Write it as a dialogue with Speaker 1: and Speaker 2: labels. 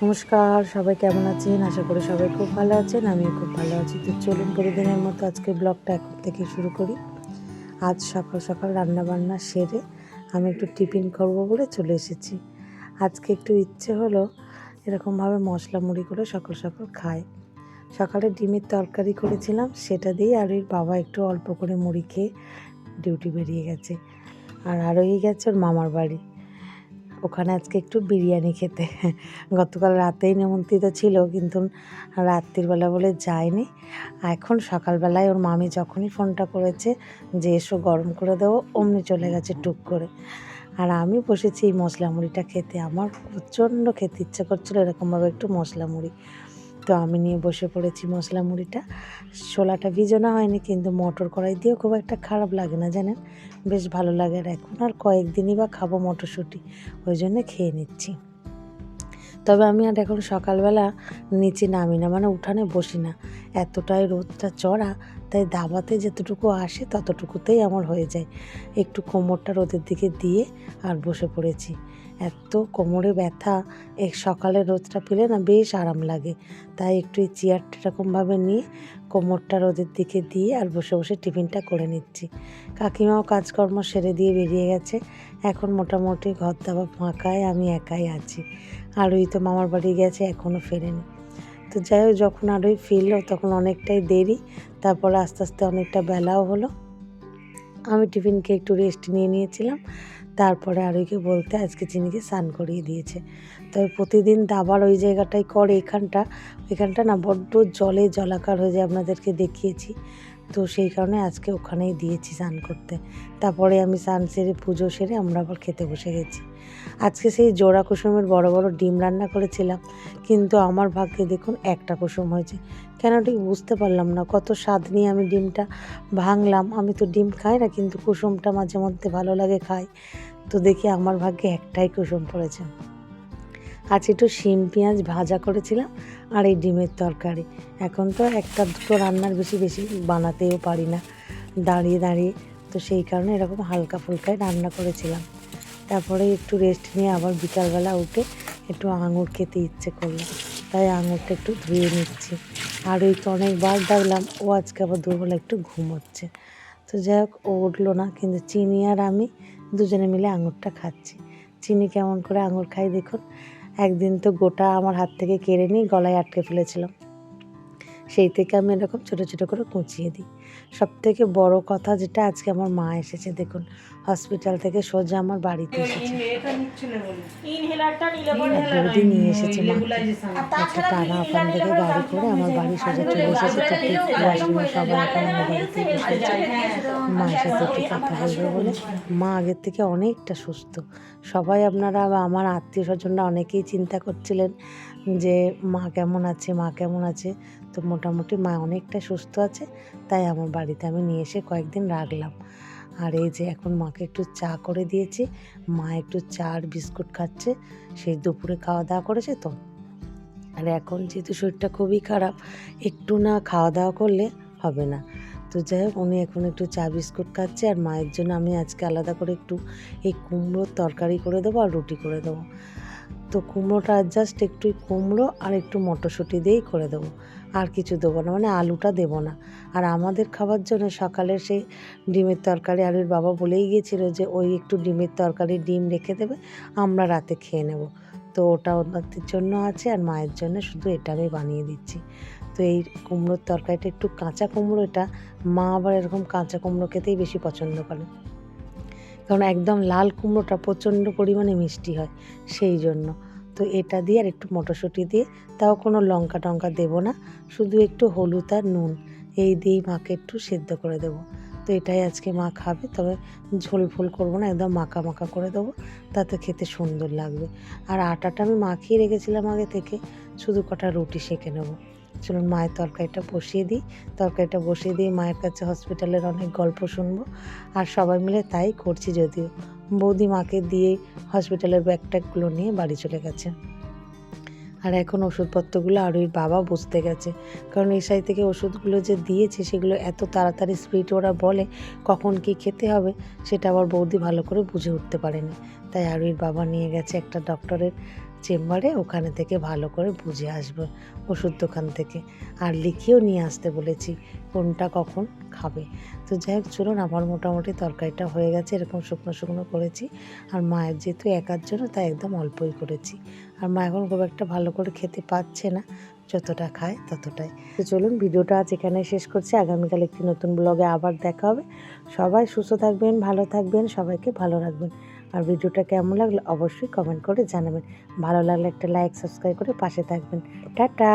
Speaker 1: নমস্কার, সবাই কেমন আছেন? আশা করি সবাই খুব ভালো আছেন। আমিও খুব ভালো আছি। তো চলুন প্রতিদিনের মতো আজকে ব্লগটা এখন থেকে শুরু করি। আজ সকাল সকাল রান্নাবান্না সেরে আমি একটু টিফিন করব বলে চলে এসেছি। আজকে একটু ইচ্ছে হলো এরকমভাবে মশলা মুড়ি করে সকাল সকাল খাই। সকালে ডিমের তরকারি করেছিলাম, সেটা দিয়ে আরুর বাবা একটু অল্প করে মুড়ি খেয়ে ডিউটি বেরিয়ে গেছে। আর আরোই গেছে ওর মামার বাড়ি, ওখানে আজকে একটু বিরিয়ানি খেতে। গতকাল রাতেই নিমন্ত্রিত ছিল, কিন্তু রাত্রিবেলা বলে যায়নি। এখন সকালবেলায় ওর মামি যখনই ফোনটা করেছে যে এসো গরম করে দেবো, অমনি চলে গেছে টুক করে। আর আমি বসেছি এই মশলা মুড়িটা খেতে। আমার প্রচণ্ড খেতে ইচ্ছে করছিলো এরকমভাবে একটু মশলা মুড়ি। তো আমি নিয়ে বসে পড়েছি মশলা মুড়িটা। ছোলাটা ভিজানো হয়নি, কিন্তু মটর কড়াই দিয়েও খুব একটা খারাপ লাগে না জানেন, বেশ ভালো লাগে। আর এখন আর কয়েকদিনই বা খাবো মটরশুঁটি, ওই জন্যে খেয়ে নিচ্ছি। তবে আমি আর এখন সকালবেলা নিচে নামি না, মানে উঠানে বসি না। এতটাই রোদটা চড়া, তাই দাবাতে যতটুকু আসে ততটুকুতেই আমার হয়ে যায়। একটু কোমরটা রোদের দিকে দিয়ে আর বসে পড়েছি। এত কোমরে ব্যথা, এক সকালে রোদটা পেলে না বেশ আরাম লাগে। তাই একটু এই চেয়ারটা এরকমভাবে নিয়ে কোমরটা রোদের দিকে দিয়ে আর বসে বসে টিফিনটা করে নিচ্ছি। কাকিমাও কাজকর্ম সেরে দিয়ে বেরিয়ে গেছে। এখন মোটামুটি ঘর দাবা ফাঁকায়, আমি একাই আছি। আরুই তো মামার বাড়ি গেছে, এখনও ফেরেনি। তো যাই হোক, যখন আরুই ফিরলো তখন অনেকটাই দেরি, তারপরে আস্তে আস্তে অনেকটা বেলাও হলো। আমি টিফিন খেয়ে একটু রেস্ট নিয়ে নিয়েছিলাম। তারপরে আরুইকে বলতে আজকে চিনিকে স্নান করিয়ে দিয়েছে। তবে প্রতিদিন দাবার ওই জায়গাটাই করে, এখানটা না বড্ড জলে জলাকার হয়ে যায়, আপনাদেরকে দেখিয়েছি। তো সেই কারণে আজকে ওখানেই দিয়েছি স্নান করতে। তারপরে আমি স্নান সেরে পুজো সেরে আমরা আবার খেতে বসে গেছি। আজকে সেই জোড়া কুসুমের বড় বড় ডিম রান্না করেছিলাম, কিন্তু আমার ভাগ্যে দেখুন একটা কুসুম হয়েছে। কেন ঠিক বুঝতে পারলাম না। কত স্বাদ নিয়ে আমি ডিমটা ভাঙলাম। আমি তো ডিম খাই না, কিন্তু কুসুমটা মাঝে মধ্যে ভালো লাগে খাই। তো দেখি আমার ভাগ্যে একটাই কুসুম পড়েছে। আজ একটু শিম পেঁয়াজ ভাজা করেছিলাম আর এই ডিমের তরকারি। এখন তো একটা দুটো রান্নার বেশি বানাতেও পারি না দাঁড়িয়ে দাঁড়িয়ে, তো সেই কারণে এরকম হালকা ফুলকায় রান্না করেছিলাম। তারপরে একটু রেস্ট নিয়ে আবার বিকালবেলা উঠে একটু আঙুর খেতে ইচ্ছে করলো, তাই আঙুরটা একটু ধুয়ে নিচ্ছি। আর ওই তো অনেকবার ডাকলাম, ও আজকে আবার দুপুরবেলা একটু ঘুমোচ্ছে। তো যাই হোক, ও উঠলো না, কিন্তু চিনি আর আমি দুজনে মিলে আঙুরটা খাচ্ছি। চিনি কেমন করে আঙুর খাই দেখুন। একদিন তো গোটা আমার হাত থেকে কেড়ে নিয়ে গলায় আটকে ফেলেছিলাম, সেই থেকে আমি এরকম ছোটো ছোটো করে কুচিয়ে দিই। সবথেকে বড় কথা যেটা, আজকে আমার মা এসেছে দেখুন, হসপিটাল থেকে সোজা আমার বাড়িতে এসেছে। বৌদি নিয়ে এসেছে মাকে, একটা টানা আপান থেকে গাড়ি করে আমার বাড়ি সোজা চলে এসেছে। তো পিকু আসিমা সবাই এখন আমার বাড়িতেই বসে আছে মায়ের সাথে একটু কথা বলবে বলে। মা আগের থেকে অনেকটা সুস্থ। সবাই আপনারা বা আমার আত্মীয় স্বজনরা অনেকেই চিন্তা করছিলেন যে মা কেমন আছে, মা কেমন আছে। তো মোটামুটি মা অনেকটা সুস্থ আছে, তাই আমার বাড়িতে আমি নিয়ে এসে কয়েকদিন রাখলাম। আর এই যে এখন মাকে একটু চা করে দিয়েছি, মা একটু চা আর বিস্কুট খাচ্ছে। সেই দুপুরে খাওয়া দাওয়া করেছে তো। আর এখন যেহেতু শরীরটা খুবই খারাপ, একটু না খাওয়া দাওয়া করলে হবে না। তো যাই হোক, উনি এখন একটু চা বিস্কুট খাচ্ছে। আর মায়ের জন্য আমি আজকে আলাদা করে একটু এই কুমড়োর তরকারি করে দেবো আর রুটি করে দেবো। তো কুমড়োটা জাস্ট একটু কুমড়ো আর একটু মটরশুঁটি দিয়েই করে দেবো, আর কিছু দেবো না, মানে আলুটা দেবো না। আর আমাদের খাবার জন্য সকালে সেই ডিমের তরকারি আলুর বাবা বলেই গিয়েছিল যে ওই একটু ডিমের তরকারি ডিম রেখে দেবে, আমরা রাতে খেয়ে নেব। তো ওটা ওনাদের জন্য আছে, আর মায়ের জন্য শুধু এটা আমি বানিয়ে দিচ্ছি। তো এই কুমড়োর তরকারিটা একটু কাঁচা কুমড়ো, এটা মা আবার এরকম কাঁচা কুমড়ো খেতেই বেশি পছন্দ করে, কারণ একদম লাল কুমড়োটা প্রচণ্ড পরিমাণে মিষ্টি হয়, সেই জন্য। তো এটা দিয়ে আর একটু মটরশুঁটি দিয়ে, তাও কোনো লঙ্কা টঙ্কা দেবো না, শুধু একটু হলুদ আর নুন এই দিয়েই মাকে একটু সেদ্ধ করে দেবো। তো এটাই আজকে মা খাবে, তবে ঝোল ফোল করবো না, একদম মাখা মাখা করে দেবো, তাতে খেতে সুন্দর লাগবে। আর আটাটা আমি মাখিয়ে রেখেছিলাম আগে থেকে, শুধু কটা রুটি সেঁকে নেবো। চলুন মায়ের তরকারিটা বসিয়ে দিই। তরকারিটা বসিয়ে দিয়ে মায়ের কাছে হসপিটালের অনেক গল্প শুনবো, আর সবাই মিলে তাই করছি। যদিও বৌদি মাকে দিয়ে হসপিটালের ব্যাগ ট্যাগগুলো নিয়ে বাড়ি চলে গেছে। আর এখন ওষুধপত্রগুলো আরুইর বাবা বুঝতে গেছে, কারণ এসআই থেকে ওষুধগুলো যে দিয়েছে সেগুলো এত তাড়াতাড়ি স্পিড ওরা বলে কখন কি খেতে হবে, সেটা আবার বৌদি ভালো করে বুঝে উঠতে পারেনি। তাই আরুইর বাবা নিয়ে গেছে একটা ডক্টরের চেম্বারে, ওখানে থেকে ভালো করে বুঝে আসবো ওষুধ দোকান থেকে। আর লিখিয়েও নিয়ে আসতে বলেছি কোনটা কখন খাবে। তো যাই হোক চলুন, আমার মোটামুটি তরকারিটা হয়ে গেছে, এরকম শুকনো শুকনো করেছি। আর মায়ের যেহেতু একার জন্য তাই একদম অল্পই করেছি। আর মা এখন খুব একটা ভালো করে খেতে পাচ্ছে না, যতটা খায় ততটাই। তো চলুন, ভিডিওটা আজ এখানে শেষ করছি। আগামীকাল একটি নতুন ব্লগে আবার দেখা হবে। সবাই সুস্থ থাকবেন, ভালো থাকবেন, সবাইকে ভালো রাখবেন। আর ভিডিওটা কেমন লাগলো অবশ্যই কমেন্ট করে জানাবেন। ভালো লাগলে একটা লাইক, সাবস্ক্রাইব করে পাশে থাকবেন। টাটা।